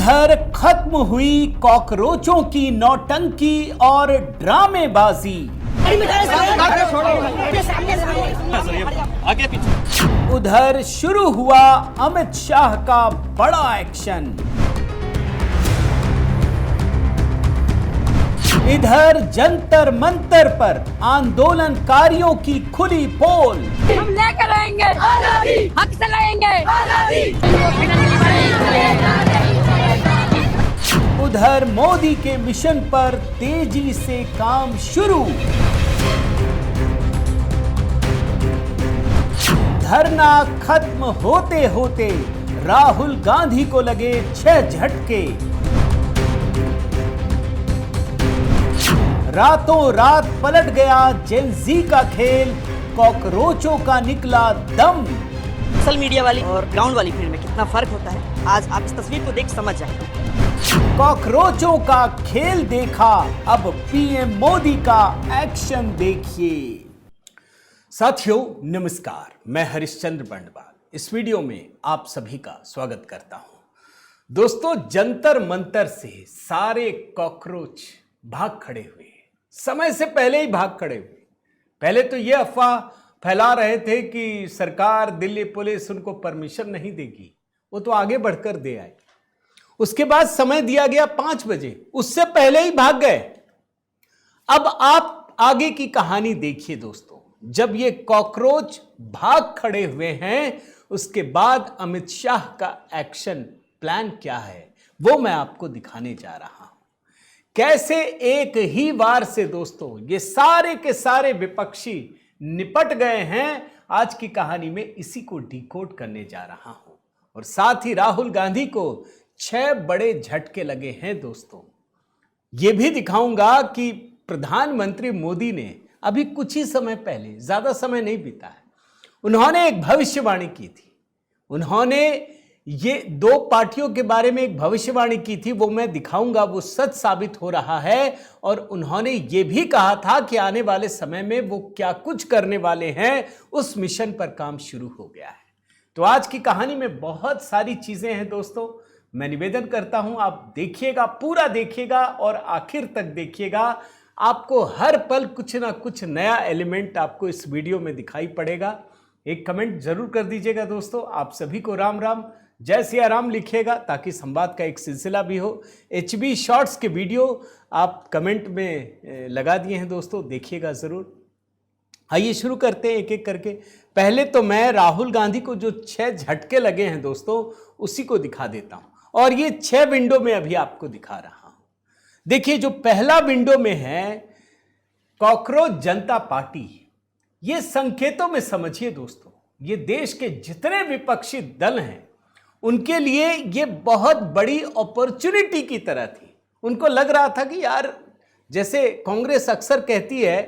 इधर खत्म हुई कॉकरोचों की नौटंकी और ड्रामेबाजी। उधर शुरू हुआ अमित शाह का बड़ा एक्शन। इधर जंतर मंतर पर आंदोलनकारियों की खुली पोल। हम लेकर आएंगे हक से लाएंगे। उधर मोदी के मिशन पर तेजी से काम शुरू। धरना खत्म होते होते राहुल गांधी को लगे 6 झटके। रातों रात पलट गया जेन जी का खेल, कॉकरोचों का निकला दम। सोशल मीडिया वाली और ग्राउंड वाली फील्ड में कितना फर्क होता है, आज आप इस तस्वीर को देख समझ जाएंगे। कॉकरोचों का खेल देखा, अब पीएम मोदी का एक्शन देखिए। साथियों नमस्कार, मैं हरिश्चंद्र बंडवाल इस वीडियो में आप सभी का स्वागत करता हूं। दोस्तों, जंतर मंतर से सारे कॉकरोच भाग खड़े हुए, समय से पहले ही भाग खड़े हुए। पहले तो यह अफवाह फैला रहे थे कि सरकार, दिल्ली पुलिस उनको परमिशन नहीं देगी, वो तो आगे बढ़कर दे आए। उसके बाद समय दिया गया 5 बजे, उससे पहले ही भाग गए। अब आप आगे की कहानी देखिए दोस्तों। जब ये कॉकरोच भाग खड़े हुए हैं, उसके बाद अमित शाह का एक्शन प्लान क्या है वो मैं आपको दिखाने जा रहा हूं। कैसे एक ही वार से दोस्तों ये सारे के सारे विपक्षी निपट गए हैं, आज की कहानी में इसी को डिकोड करने जा रहा हूं। और साथ ही राहुल गांधी को 6 बड़े झटके लगे हैं दोस्तों। यह भी दिखाऊंगा कि प्रधानमंत्री मोदी ने अभी कुछ ही समय पहले, ज्यादा समय नहीं बीता है, उन्होंने एक भविष्यवाणी की थी। उन्होंने ये 2 पार्टियों के बारे में एक भविष्यवाणी की थी, वो मैं दिखाऊंगा, वो सच साबित हो रहा है। और उन्होंने ये भी कहा था कि आने वाले समय में वो क्या कुछ करने वाले हैं, उस मिशन पर काम शुरू हो गया है। तो आज की कहानी में बहुत सारी चीजें हैं दोस्तों। मैं निवेदन करता हूं आप देखिएगा, पूरा देखिएगा और आखिर तक देखिएगा। आपको हर पल कुछ ना कुछ नया एलिमेंट आपको इस वीडियो में दिखाई पड़ेगा। एक कमेंट जरूर कर दीजिएगा दोस्तों। आप सभी को राम राम, जय सिया राम लिखिएगा ताकि संवाद का एक सिलसिला भी हो। HB शॉर्ट्स के वीडियो आप कमेंट में लगा दिए हैं दोस्तों, देखिएगा जरूर। आइए शुरू करते हैं एक एक करके। पहले तो मैं राहुल गांधी को जो 6 झटके लगे हैं दोस्तों, उसी को दिखा देता हूं। और ये 6 विंडो में अभी आपको दिखा रहा हूं। देखिए, जो पहला विंडो में है कॉकरोच जनता पार्टी। ये संकेतों में समझिए दोस्तों, ये देश के जितने विपक्षी दल हैं उनके लिए ये बहुत बड़ी अपॉर्चुनिटी की तरह थी। उनको लग रहा था कि यार, जैसे कांग्रेस अक्सर कहती है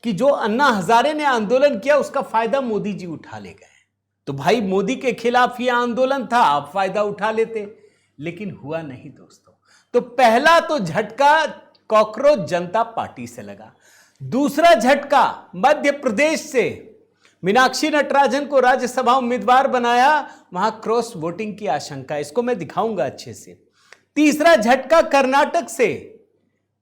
कि जो अन्ना हजारे ने आंदोलन किया उसका फायदा मोदी जी उठा ले गए, तो भाई मोदी के खिलाफ ये आंदोलन था, आप फायदा उठा लेते। लेकिन हुआ नहीं दोस्तों। तो पहला तो झटका कॉकरोच जनता पार्टी से लगा। दूसरा झटका मध्य प्रदेश से, मीनाक्षी नटराजन को राज्यसभा उम्मीदवार बनाया, वहां क्रॉस वोटिंग की आशंका, इसको मैं दिखाऊंगा अच्छे से। तीसरा झटका कर्नाटक से,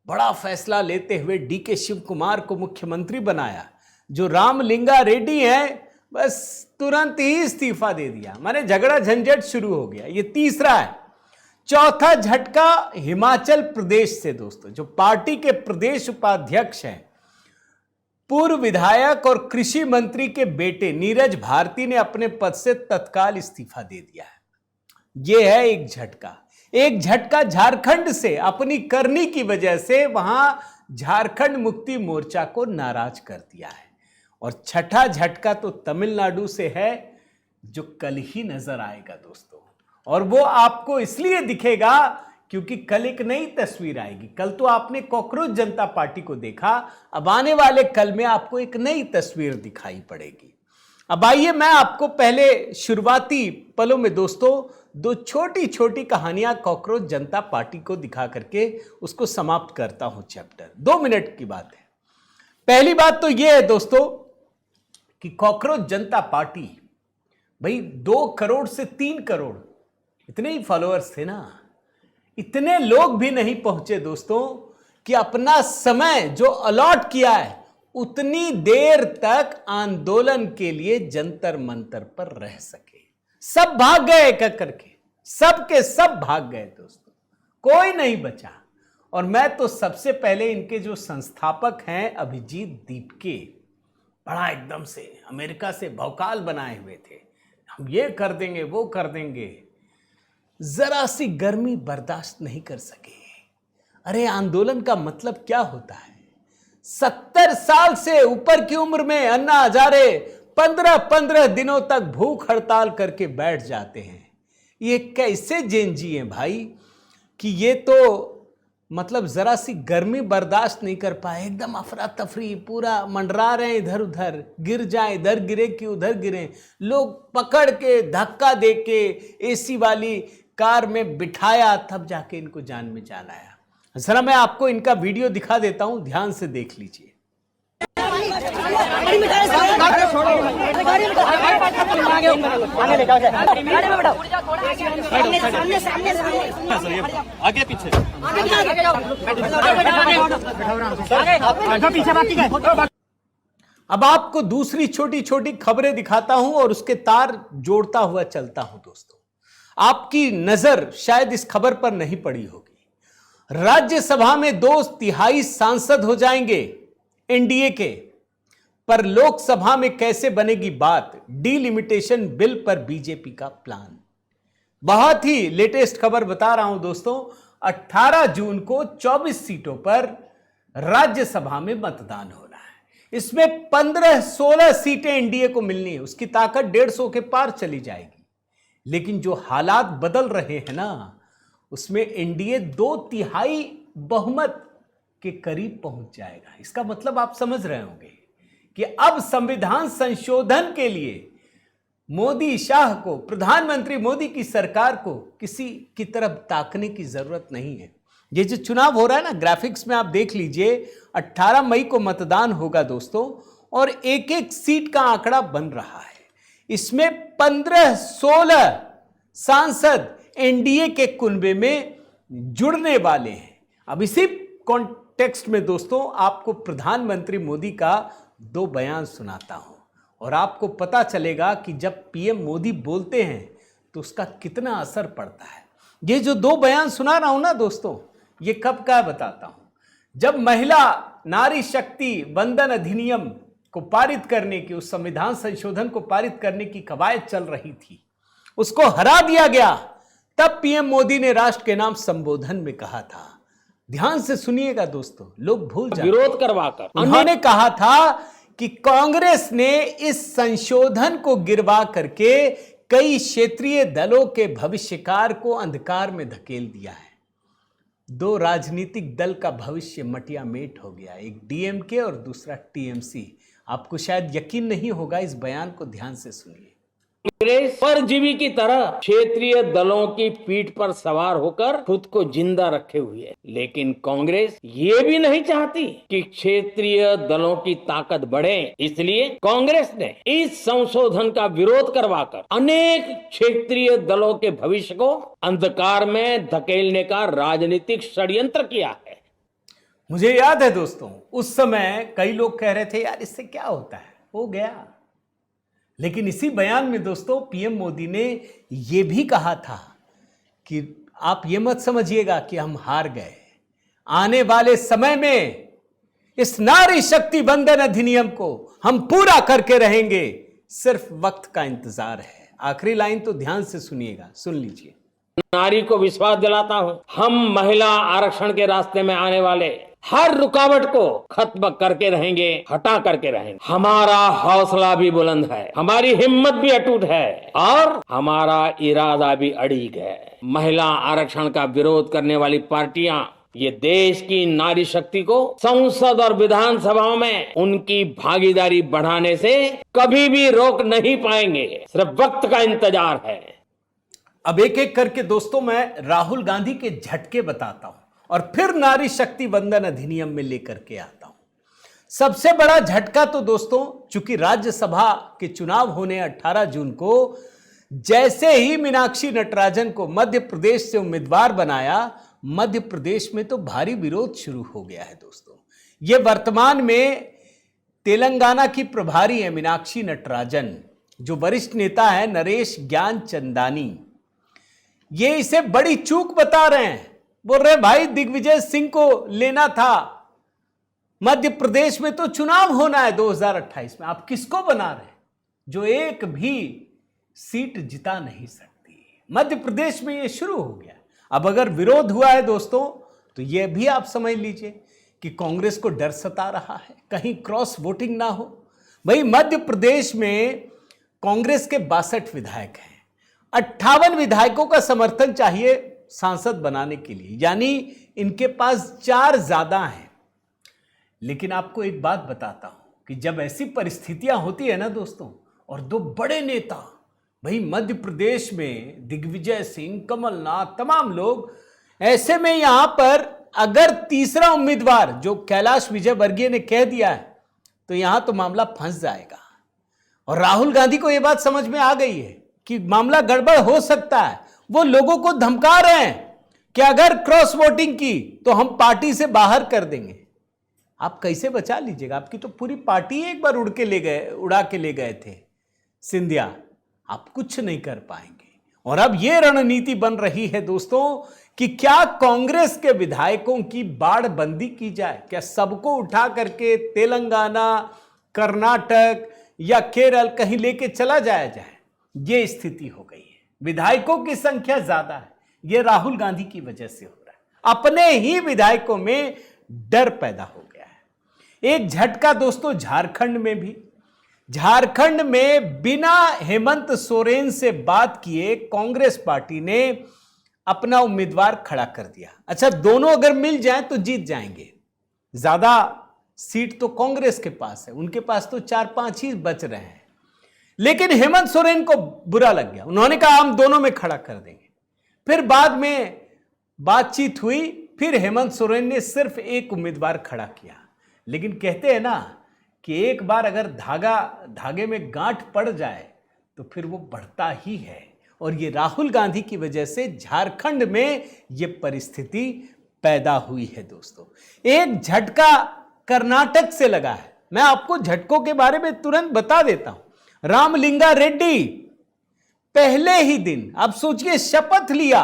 बड़ा फैसला लेते हुए DK शिव कुमार को मुख्यमंत्री बनाया। जो रामलिंगा रेड्डी है, बस तुरंत ही इस्तीफा दे दिया, माने झगड़ा झंझट शुरू हो गया। ये तीसरा है। चौथा झटका हिमाचल प्रदेश से दोस्तों, जो पार्टी के प्रदेश उपाध्यक्ष हैं, पूर्व विधायक और कृषि मंत्री के बेटे नीरज भारती ने अपने पद से तत्काल इस्तीफा दे दिया है। यह है एक झटका। एक झटका झारखंड से, अपनी करनी की वजह से वहां झारखंड मुक्ति मोर्चा को नाराज कर दिया है। और छठा झटका तो तमिलनाडु से है, जो कल ही नजर आएगा दोस्तों। और वो आपको इसलिए दिखेगा क्योंकि कल एक नई तस्वीर आएगी। कल तो आपने कॉकरोच जनता पार्टी को देखा, अब आने वाले कल में आपको एक नई तस्वीर दिखाई पड़ेगी। अब आइए मैं आपको पहले शुरुआती पलों में दोस्तों 2 छोटी छोटी कहानियां कॉकरोच जनता पार्टी को दिखा करके उसको समाप्त करता हूं चैप्टर। 2 मिनट की बात है। पहली बात तो यह है दोस्तों कि कॉकरोच जनता पार्टी, भाई 2 करोड़ से 3 करोड़ इतने ही फॉलोअर्स थे ना, इतने लोग भी नहीं पहुंचे दोस्तों कि अपना समय जो अलॉट किया है उतनी देर तक आंदोलन के लिए जंतर मंतर पर रह सके। सब भाग गए एक एक करके, सब के सब भाग गए दोस्तों, कोई नहीं बचा। और मैं तो सबसे पहले इनके जो संस्थापक हैं अभिजीत दीपके, बड़ा एकदम से अमेरिका से भौकाल बनाए हुए थे, हम ये कर देंगे वो कर देंगे, जरा सी गर्मी बर्दाश्त नहीं कर सके। अरे आंदोलन का मतलब क्या होता है? 70 साल से ऊपर की उम्र में अन्ना हजारे 15-15 दिनों तक भूख हड़ताल करके बैठ जाते हैं। ये कैसे जेन जी हैं भाई कि ये तो मतलब जरा सी गर्मी बर्दाश्त नहीं कर पाए, एकदम अफरा तफरी पूरा मंडरा रहे हैं, इधर उधर गिर जाए, इधर गिरे कि उधर गिरे, लोग पकड़ के धक्का दे के एसी वाली कार में बिठाया, तब जाके इनको जान में जान आया। जरा मैं आपको इनका वीडियो दिखा देता हूं, ध्यान से देख लीजिए। आगे पीछे अब आपको दूसरी छोटी छोटी खबरें दिखाता हूं और उसके तार जोड़ता हुआ चलता हूं दोस्तों। आपकी नजर शायद इस खबर पर नहीं पड़ी होगी। राज्यसभा में 2/3 सांसद हो जाएंगे एनडीए के, पर लोकसभा में कैसे बनेगी बात? डीलिमिटेशन बिल पर बीजेपी का प्लान। बहुत ही लेटेस्ट खबर बता रहा हूं दोस्तों। 18 जून को 24 सीटों पर राज्यसभा में मतदान होना है। इसमें 15-16 सीटें एनडीए को मिलनी है, उसकी ताकत 150 के पार चली जाएगी। लेकिन जो हालात बदल रहे हैं ना, उसमें एनडीए 2/3 बहुमत के करीब पहुंच जाएगा। इसका मतलब आप समझ रहे होंगे कि अब संविधान संशोधन के लिए मोदी शाह को, प्रधानमंत्री मोदी की सरकार को किसी की तरफ ताकने की जरूरत नहीं है। ये जो चुनाव हो रहा है ना, ग्राफिक्स में आप देख लीजिए, 18 मई को मतदान होगा दोस्तों, और एक एक सीट का आंकड़ा बन रहा है। इसमें 15-16 सांसद एनडीए के कुनबे में जुड़ने वाले हैं। अब इसी कॉन्टेक्स्ट में दोस्तों आपको प्रधानमंत्री मोदी का 2 बयान सुनाता हूं और आपको पता चलेगा कि जब पीएम मोदी बोलते हैं तो उसका कितना असर पड़ता है। ये जो 2 बयान सुना रहा हूं ना दोस्तों, ये कब का बताता हूं। जब महिला नारी शक्ति वंदन अधिनियम को पारित करने की, उस संविधान संशोधन को पारित करने की कवायद चल रही थी, उसको हरा दिया गया, तब पीएम मोदी ने राष्ट्र के नाम संबोधन में कहा था, ध्यान से सुनिएगा दोस्तों, लोग भूल जाते, विरोध करवाकर उन्होंने कहा था कि कांग्रेस ने इस संशोधन को गिरवा करके कई क्षेत्रीय दलों के भविष्यकार को अंधकार में धकेल दिया है। 2 राजनीतिक दल का भविष्य मटियामेट हो गया, एक डीएमके और दूसरा टीएमसी। आपको शायद यकीन नहीं होगा, इस बयान को ध्यान से सुनिए। कांग्रेस परजीवी की तरह क्षेत्रीय दलों की पीठ पर सवार होकर खुद को जिंदा रखे हुए है, लेकिन कांग्रेस ये भी नहीं चाहती कि क्षेत्रीय दलों की ताकत बढ़े। इसलिए कांग्रेस ने इस संशोधन का विरोध करवाकर अनेक क्षेत्रीय दलों के भविष्य को अंधकार में धकेलने का राजनीतिक षड्यंत्र किया है। मुझे याद है दोस्तों, उस समय कई लोग कह रहे थे यार इससे क्या होता है, हो गया। लेकिन इसी बयान में दोस्तों पीएम मोदी ने यह भी कहा था कि आप ये मत समझिएगा कि हम हार गए, आने वाले समय में इस नारी शक्ति वंदन अधिनियम को हम पूरा करके रहेंगे, सिर्फ वक्त का इंतजार है। आखिरी लाइन तो ध्यान से सुनिएगा, सुन लीजिए। नारी को विश्वास दिलाता हूं, हम महिला आरक्षण के रास्ते में आने वाले हर रुकावट को खत्म करके रहेंगे, हटा करके रहेंगे। हमारा हौसला भी बुलंद है, हमारी हिम्मत भी अटूट है और हमारा इरादा भी अड़िग है। महिला आरक्षण का विरोध करने वाली पार्टियां ये देश की नारी शक्ति को संसद और विधानसभाओं में उनकी भागीदारी बढ़ाने से कभी भी रोक नहीं पाएंगे, सिर्फ वक्त का इंतजार है। अब एक एक करके दोस्तों मैं राहुल गांधी के झटके बताता हूं और फिर नारी शक्ति वंदन अधिनियम में लेकर के आता हूं। सबसे बड़ा झटका तो दोस्तों, चूंकि राज्यसभा के चुनाव होने 18 जून को, जैसे ही मीनाक्षी नटराजन को मध्य प्रदेश से उम्मीदवार बनाया, मध्य प्रदेश में तो भारी विरोध शुरू हो गया है दोस्तों। ये वर्तमान में तेलंगाना की प्रभारी है मीनाक्षी नटराजन, जो वरिष्ठ नेता है नरेश ज्ञानचंदानी, ये इसे बड़ी चूक बता रहे हैं। बोल रहे भाई दिग्विजय सिंह को लेना था, मध्य प्रदेश में तो चुनाव होना है 2028 में, आप किसको बना रहे हैं जो एक भी सीट जिता नहीं सकती। मध्य प्रदेश में ये शुरू हो गया। अब अगर विरोध हुआ है दोस्तों, तो ये भी आप समझ लीजिए कि कांग्रेस को डर सता रहा है कहीं क्रॉस वोटिंग ना हो। भाई मध्य प्रदेश में कांग्रेस के 62 विधायक हैं, 58 विधायकों का समर्थन चाहिए सांसद बनाने के लिए, यानी इनके पास 4 ज्यादा हैं। लेकिन आपको एक बात बताता हूं कि जब ऐसी परिस्थितियां होती है ना दोस्तों, और 2 बड़े नेता, भाई मध्य प्रदेश में दिग्विजय सिंह, कमलनाथ, तमाम लोग, ऐसे में यहां पर अगर तीसरा उम्मीदवार जो कैलाश विजयवर्गीय ने कह दिया है, तो यहां तो मामला फंस जाएगा। और राहुल गांधी को यह बात समझ में आ गई है कि मामला गड़बड़ हो सकता है। वो लोगों को धमका रहे हैं कि अगर क्रॉस वोटिंग की तो हम पार्टी से बाहर कर देंगे। आप कैसे बचा लीजिएगा? आपकी तो पूरी पार्टी एक बार उड़ा के ले गए थे सिंधिया, आप कुछ नहीं कर पाएंगे। और अब यह रणनीति बन रही है दोस्तों कि क्या कांग्रेस के विधायकों की बाड़बंदी की जाए, क्या सबको उठा करके तेलंगाना, कर्नाटक या केरल कहीं लेके चला जाया जाए। यह स्थिति हो गई है। विधायकों की संख्या ज्यादा है, यह राहुल गांधी की वजह से हो रहा है। अपने ही विधायकों में डर पैदा हो गया है। एक झटका दोस्तों झारखंड में भी। झारखंड में बिना हेमंत सोरेन से बात किए कांग्रेस पार्टी ने अपना उम्मीदवार खड़ा कर दिया। अच्छा, दोनों अगर मिल जाएं तो जीत जाएंगे। ज्यादा सीट तो कांग्रेस के पास है, उनके पास तो 4-5 ही बच रहे हैं। लेकिन हेमंत सोरेन को बुरा लग गया, उन्होंने कहा हम दोनों में खड़ा कर देंगे। फिर बाद में बातचीत हुई, फिर हेमंत सोरेन ने सिर्फ एक उम्मीदवार खड़ा किया। लेकिन कहते हैं ना कि एक बार अगर धागे में गांठ पड़ जाए तो फिर वो बढ़ता ही है। और ये राहुल गांधी की वजह से झारखंड में ये परिस्थिति पैदा हुई है दोस्तों। एक झटका कर्नाटक से लगा है। मैं आपको झटकों के बारे में तुरंत बता देता हूं। रामलिंगा रेड्डी पहले ही दिन, अब सोचिए, शपथ लिया।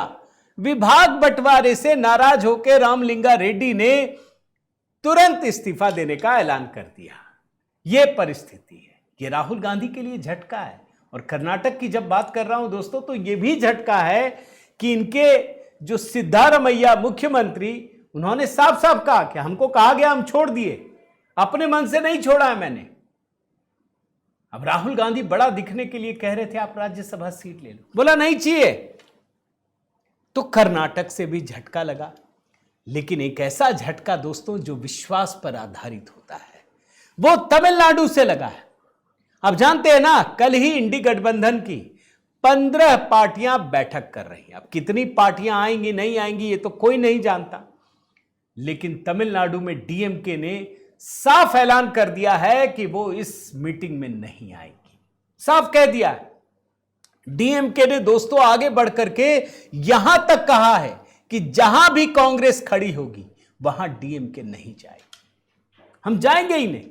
विभाग बंटवारे से नाराज होकर रामलिंगा रेड्डी ने तुरंत इस्तीफा देने का ऐलान कर दिया। यह परिस्थिति है, यह राहुल गांधी के लिए झटका है। और कर्नाटक की जब बात कर रहा हूं दोस्तों, तो यह भी झटका है कि इनके जो सिद्धारमैया मुख्यमंत्री, उन्होंने साफ साफ कहा कि हमको कहा गया, हम छोड़ दिए, अपने मन से नहीं छोड़ा है मैंने। अब राहुल गांधी बड़ा दिखने के लिए कह रहे थे आप राज्यसभा सीट ले लो, बोला नहीं चाहिए। तो कर्नाटक से भी झटका लगा। लेकिन एक ऐसा झटका दोस्तों जो विश्वास पर आधारित होता है, वो तमिलनाडु से लगा है। अब जानते हैं ना, कल ही इंडी गठबंधन की 15 पार्टियां बैठक कर रही हैं। अब कितनी पार्टियां आएंगी नहीं आएंगी ये तो कोई नहीं जानता। लेकिन तमिलनाडु में डीएमके ने साफ ऐलान कर दिया है कि वो इस मीटिंग में नहीं आएगी। साफ कह दिया है। डीएमके ने दोस्तों आगे बढ़ करके यहां तक कहा है कि जहां भी कांग्रेस खड़ी होगी वहां डीएमके नहीं जाएगी, हम जाएंगे ही नहीं।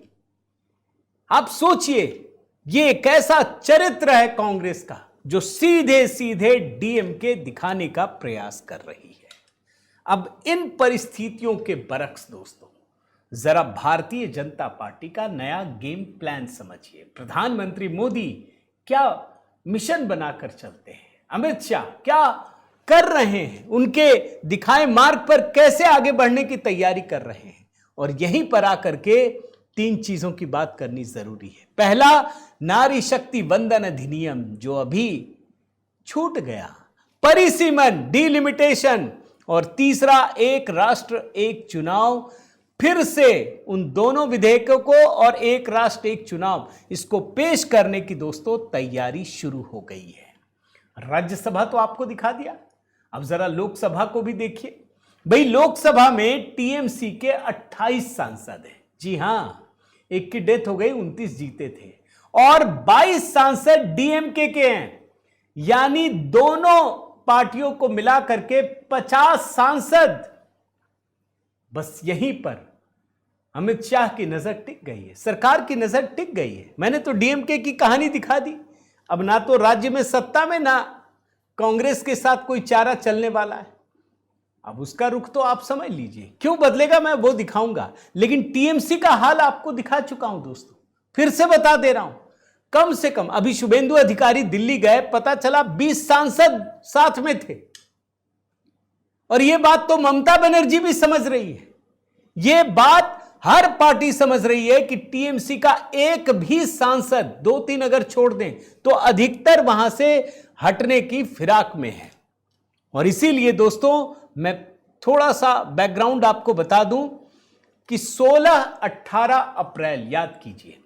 आप सोचिए, ये एक ऐसा चरित्र है कांग्रेस का जो सीधे सीधे डीएमके दिखाने का प्रयास कर रही है। अब इन परिस्थितियों के बरक्स दोस्तों, जरा भारतीय जनता पार्टी का नया गेम प्लान समझिए। प्रधानमंत्री मोदी क्या मिशन बनाकर चलते हैं, अमित शाह क्या कर रहे हैं, उनके दिखाए मार्ग पर कैसे आगे बढ़ने की तैयारी कर रहे हैं। और यहीं पर आकर के 3 चीजों की बात करनी जरूरी है। पहला, नारी शक्ति वंदन अधिनियम जो अभी छूट गया, परिसीमन, डिलिमिटेशन, और तीसरा, एक राष्ट्र एक चुनाव। फिर से उन दोनों विधेयकों को और एक राष्ट्र एक चुनाव, इसको पेश करने की दोस्तों तैयारी शुरू हो गई है। राज्यसभा तो आपको दिखा दिया, अब जरा लोकसभा को भी देखिए। भाई लोकसभा में टीएमसी के 28 सांसद हैं। जी हां, एक की डेथ हो गई, 29 जीते थे। और 22 सांसद डीएमके के हैं। यानी दोनों पार्टियों को मिला करके 50 सांसद। बस यहीं पर अमित शाह की नजर टिक गई है, सरकार की नजर टिक गई है। मैंने तो डीएमके की कहानी दिखा दी। अब ना तो राज्य में सत्ता में, ना कांग्रेस के साथ कोई चारा चलने वाला है। अब उसका रुख तो आप समझ लीजिए, क्यों बदलेगा मैं वो दिखाऊंगा। लेकिन टीएमसी का हाल आपको दिखा चुका हूं दोस्तों, फिर से बता दे रहा हूं। कम से कम अभी शुभेंदु अधिकारी दिल्ली गए, पता चला 20 सांसद साथ में थे। और यह बात तो ममता बनर्जी भी समझ रही है, यह बात हर पार्टी समझ रही है कि टीएमसी का एक भी सांसद, 2-3 अगर छोड़ दें तो अधिकतर वहां से हटने की फिराक में है। और इसीलिए दोस्तों मैं थोड़ा सा बैकग्राउंड आपको बता दूं कि 16-18 अप्रैल याद कीजिए,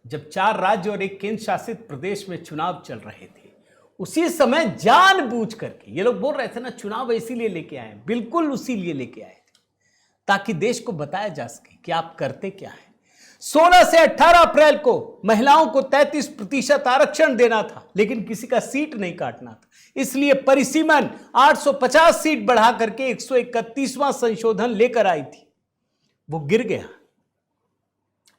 जब 4 राज्य और एक केंद्र शासित प्रदेश में चुनाव चल रहे थे, उसी समय जानबूझ करके ये लोग बोल रहे थे ना चुनाव इसीलिए लेके आए, बिल्कुल उसी लिए लेके आए थे ताकि देश को बताया जा सके कि आप करते क्या हैं। 16 से 18 अप्रैल को महिलाओं को 33% आरक्षण देना था, लेकिन किसी का सीट नहीं काटना था। इसलिए परिसीमन 850 सीट बढ़ा करके 131वां संशोधन लेकर आई थी, वो गिर गया।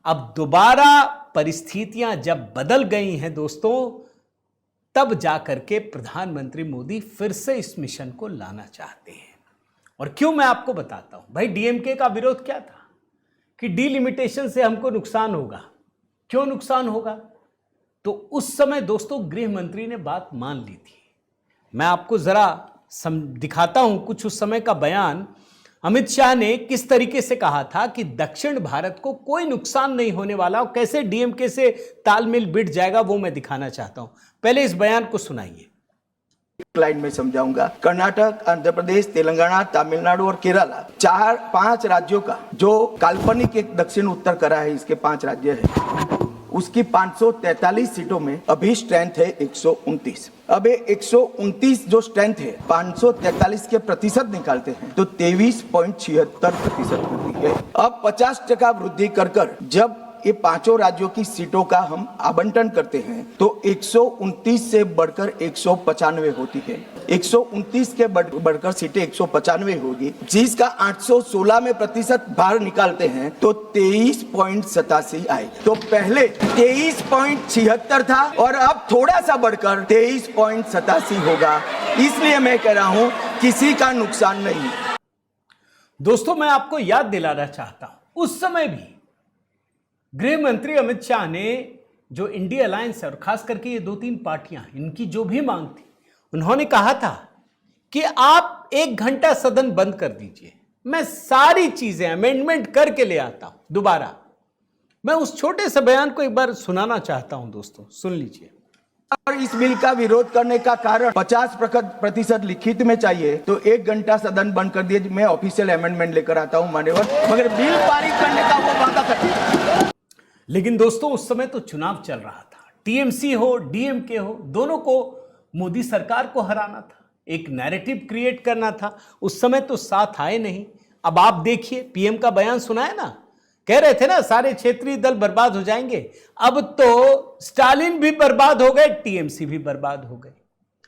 अब दोबारा परिस्थितियां जब बदल गई हैं दोस्तों, तब जाकर के प्रधानमंत्री मोदी फिर से इस मिशन को लाना चाहते हैं। और क्यों, मैं आपको बताता हूं। भाई डीएमके का विरोध क्या था कि डीलिमिटेशन से हमको नुकसान होगा। क्यों नुकसान होगा? तो उस समय दोस्तों गृह मंत्री ने बात मान ली थी। मैं आपको जरा दिखाता हूं कुछ उस समय का बयान। अमित शाह ने किस तरीके से कहा था कि दक्षिण भारत को कोई नुकसान नहीं होने वाला और कैसे डीएमके से तालमेल बिठ जाएगा, वो मैं दिखाना चाहता हूं। पहले इस बयान को सुनाइए। लाइन में समझाऊंगा। कर्नाटक, आंध्र प्रदेश, तेलंगाना, तमिलनाडु और केरला, 4-5 राज्यों का जो काल्पनिक एक दक्षिण उत्तर करा है, इसके 5 राज्य है, उसकी 543 सीटों में अभी स्ट्रेंथ है 129। अब 129 जो स्ट्रेंथ है 543 के प्रतिशत निकालते हैं तो 23.76% होती है। अब 50% वृद्धि कर जब ये 5 राज्यों की सीटों का हम आवंटन करते हैं तो 129 से बढ़कर 195 होती है। 129 के बढ़कर सीटें 195 होगी, जिसका 816 में प्रतिशत भार निकालते हैं तो 23.87 आए। तो पहले 23.76 था और अब थोड़ा सा बढ़कर 23.87 होगा। इसलिए मैं कह रहा हूं किसी का नुकसान नहीं। दोस्तों मैं आपको याद दिलाना चाहता हूं, उस समय भी गृह मंत्री अमित शाह ने जो इंडिया अलायंस है और खास करके ये 2-3 पार्टियां, इनकी जो भी मांग थी, उन्होंने कहा था कि आप 1 घंटा सदन बंद कर दीजिए, मैं सारी चीजें अमेंडमेंट करके ले आता हूं दोबारा। मैं उस छोटे से बयान को एक बार सुनाना चाहता हूं दोस्तों, सुन लीजिए। और इस बिल का विरोध करने का कारण 50% लिखित में चाहिए तो 1 घंटा सदन बंद कर दिए। मैं ऑफिशियल अमेंडमेंट लेकर आता हूं मान्यवर, मगर बिल पारित करने का वो वादा करते। लेकिन दोस्तों उस समय तो चुनाव चल रहा था, टीएमसी हो डीएमके हो, दोनों को मोदी सरकार को हराना था, एक नैरेटिव क्रिएट करना था। उस समय तो साथ आए नहीं। अब आप देखिए पीएम का बयान सुना है ना, कह रहे थे ना सारे क्षेत्रीय दल बर्बाद हो जाएंगे। अब तो स्टालिन भी बर्बाद हो गए, टीएमसी भी बर्बाद हो गए।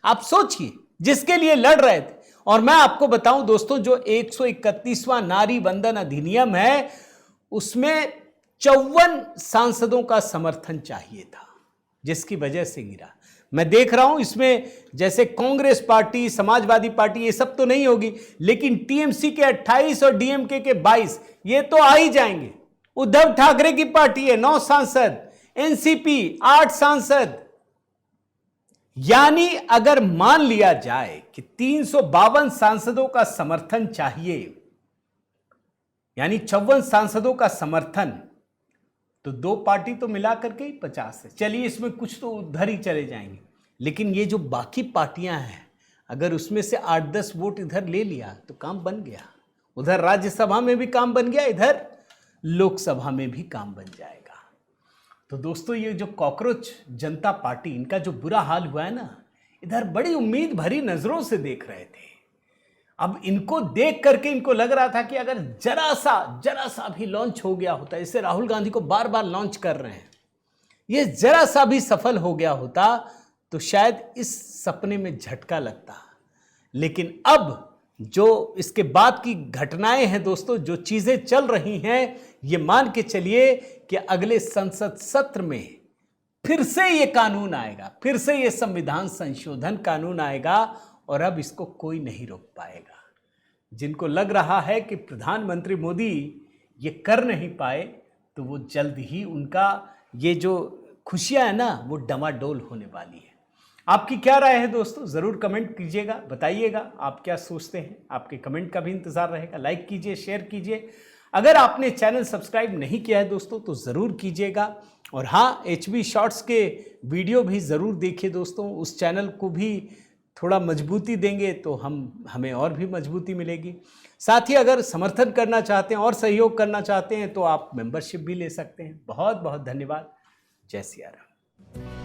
आप सोचिए, जिसके लिए लड़ रहे थे। और मैं आपको बताऊं दोस्तों, जो 131वां नारी वंदन अधिनियम है उसमें 54 सांसदों का समर्थन चाहिए था, जिसकी वजह से गिरा। मैं देख रहा हूं इसमें जैसे कांग्रेस पार्टी, समाजवादी पार्टी, ये सब तो नहीं होगी, लेकिन टीएमसी के 28 और डीएमके के 22 ये तो आ ही जाएंगे। उद्धव ठाकरे की पार्टी है 9 सांसद, एनसीपी 8 सांसद। यानी अगर मान लिया जाए कि 352 सांसदों का समर्थन चाहिए, यानी 54 सांसदों का समर्थन, तो 2 पार्टी तो मिला करके ही 50 है। चलिए इसमें कुछ तो उधर ही चले जाएंगे, लेकिन ये जो बाकी पार्टियां हैं, अगर उसमें से 8-10 वोट इधर ले लिया तो काम बन गया। उधर राज्यसभा में भी काम बन गया, इधर लोकसभा में भी काम बन जाएगा। तो दोस्तों ये जो कॉकरोच जनता पार्टी, इनका जो बुरा हाल हुआ है ना, इधर बड़ी उम्मीद भरी नजरों से देख रहे थे। अब इनको देख करके इनको लग रहा था कि अगर जरा सा भी लॉन्च हो गया होता, इसे राहुल गांधी को बार बार लॉन्च कर रहे हैं, ये जरा सा भी सफल हो गया होता तो शायद इस सपने में झटका लगता। लेकिन अब जो इसके बाद की घटनाएं हैं दोस्तों, जो चीजें चल रही हैं, ये मान के चलिए कि अगले संसद सत्र में फिर से ये कानून आएगा, फिर से ये संविधान संशोधन कानून आएगा और अब इसको कोई नहीं रोक पाएगा। जिनको लग रहा है कि प्रधानमंत्री मोदी ये कर नहीं पाए, तो वो जल्द ही उनका ये जो खुशियां है ना, वो डमाडोल होने वाली है। आपकी क्या राय है दोस्तों, ज़रूर कमेंट कीजिएगा, बताइएगा आप क्या सोचते हैं। आपके कमेंट का भी इंतज़ार रहेगा। लाइक कीजिए, शेयर कीजिए। अगर आपने चैनल सब्सक्राइब नहीं किया है दोस्तों तो ज़रूर कीजिएगा। और हाँ, HB शॉर्ट्स के वीडियो भी ज़रूर देखिए दोस्तों। उस चैनल को भी थोड़ा मजबूती देंगे तो हमें और भी मजबूती मिलेगी। साथ ही अगर समर्थन करना चाहते हैं और सहयोग करना चाहते हैं तो आप मेंबरशिप भी ले सकते हैं। बहुत बहुत धन्यवाद। जय सिया राम।